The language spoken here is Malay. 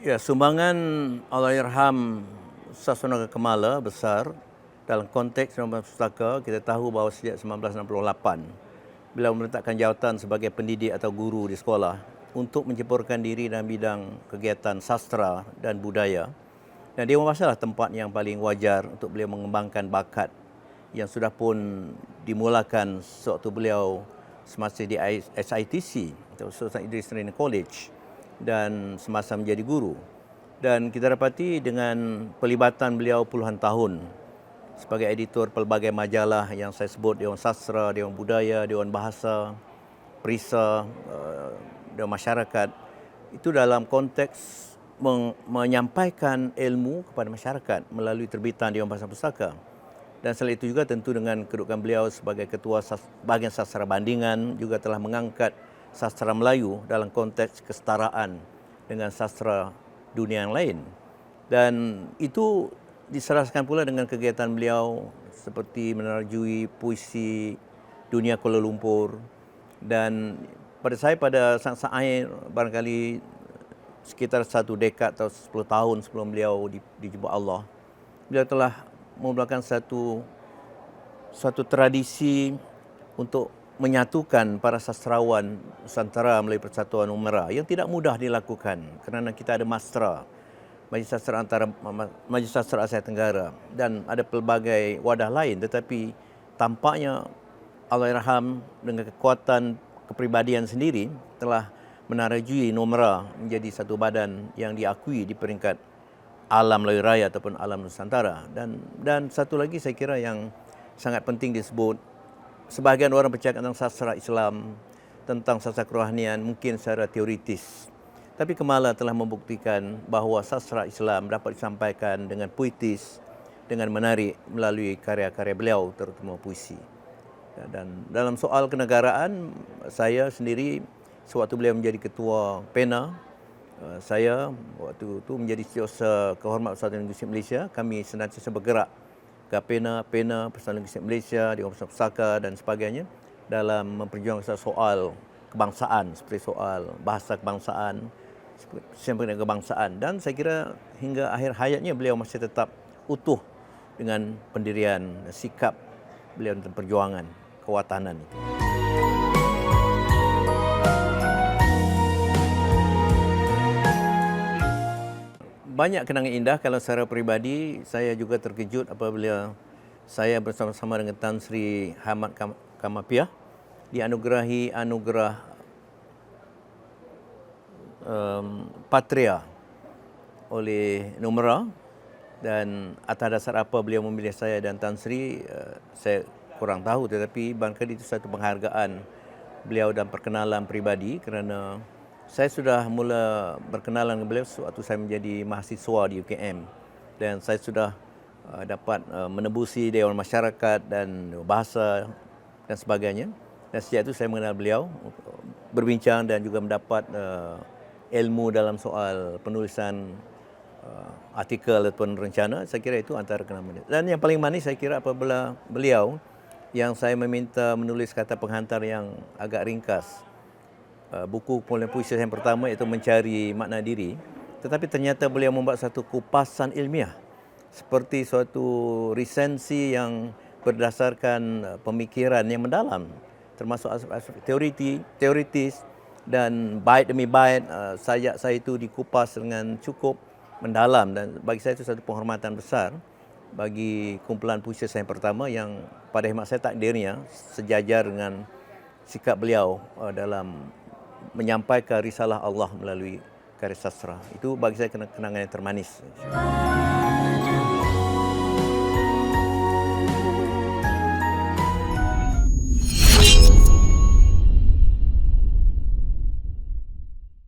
Ya, sumbangan Allahyarham Ustaz Sonaga Kemala besar dalam konteks Nobel Pustaka. Kita tahu bahawa sejak 1968 beliau meletakkan jawatan sebagai pendidik atau guru di sekolah untuk menceburkan diri dalam bidang kegiatan sastra dan budaya. Dan Dewan Bahasa lah tempat yang paling wajar untuk beliau mengembangkan bakat yang sudah pun dimulakan sewaktu beliau semasa di SITC atau Sultan Idris Training College dan semasa menjadi guru. Dan kita dapati dengan pelibatan beliau puluhan tahun sebagai editor pelbagai majalah yang saya sebut, Dewan Sastra, Dewan Budaya, Dewan Bahasa, Perisa, Dewan Masyarakat, itu dalam konteks menyampaikan ilmu kepada masyarakat melalui terbitan Dewan Bahasa Pustaka. Dan selain itu juga tentu dengan kedudukan beliau sebagai Ketua Bahagian Sastra Bandingan juga telah mengangkat sastra Melayu dalam konteks kesetaraan dengan sastra dunia yang lain. Dan itu diseraskan pula dengan kegiatan beliau seperti menerjui puisi dunia Kuala Lumpur. Dan pada saya pada saat-saat akhir barangkali sekitar 1 dekad atau 10 tahun sebelum beliau dijemput Allah, beliau telah memulakan satu tradisi untuk menyatukan para sastrawan Nusantara melalui Persatuan Umara yang tidak mudah dilakukan kerana kita ada MASTRA, Majlis Sastra Asia Tenggara, dan ada pelbagai wadah lain, tetapi tampaknya Allahyarham dengan kekuatan kepribadian sendiri telah menarajui Nomra menjadi satu badan yang diakui di peringkat alam Melayu Raya ataupun alam Nusantara. Dan satu lagi saya kira yang sangat penting disebut, sebahagian orang bercakap tentang sastra Islam, tentang sastra kerohanian mungkin secara teoritis. Tapi Kemala telah membuktikan bahawa sastra Islam dapat disampaikan dengan puitis, dengan menarik melalui karya-karya beliau, terutama puisi. Dan dalam soal kenegaraan, saya sendiri sewaktu beliau menjadi ketua PENA, saya waktu itu menjadi Setiausaha Kehormat Persatuan Linguistik Malaysia. Kami senantiasa bergerak ke PENA, Persatuan Linguistik Malaysia, Dewan Bahasa Pustaka dan sebagainya dalam memperjuangkan soal kebangsaan, seperti soal bahasa kebangsaan, sampai kebangsaan. Dan saya kira hingga akhir hayatnya beliau masih tetap utuh dengan pendirian sikap beliau dalam perjuangan kewatanan itu. Banyak kenangan indah. Kalau secara peribadi, saya juga terkejut apabila saya bersama-sama dengan Tan Sri Hamad Kamapiah dianugerahi anugerah Patria oleh Nomra, dan atas dasar apa beliau memilih saya dan Tan Sri, saya kurang tahu, tetapi barangkali itu satu penghargaan beliau dan perkenalan peribadi, kerana saya sudah mula berkenalan dengan beliau sewaktu saya menjadi mahasiswa di UKM, dan saya sudah dapat menembusi Dewan Masyarakat dan Bahasa dan sebagainya. Dan sejak itu saya mengenal beliau, berbincang dan juga mendapat ilmu dalam soal penulisan artikel ataupun rencana. Saya kira itu antara kenangan. Dan yang paling manis saya kira apabila beliau yang saya meminta menulis kata penghantar yang agak ringkas, buku kumpulan puisi yang pertama iaitu Mencari Makna Diri, tetapi ternyata beliau membuat satu kupasan ilmiah seperti suatu resensi yang berdasarkan pemikiran yang mendalam, termasuk aspek teoritis, dan bait demi bait sajak saya itu dikupas dengan cukup mendalam, dan bagi saya itu satu penghormatan besar bagi kumpulan puisi saya yang pertama yang pada khidmat saya takdirnya sejajar dengan sikap beliau dalam menyampaikan risalah Allah melalui karya sastra. Itu bagi saya kenangan yang termanis.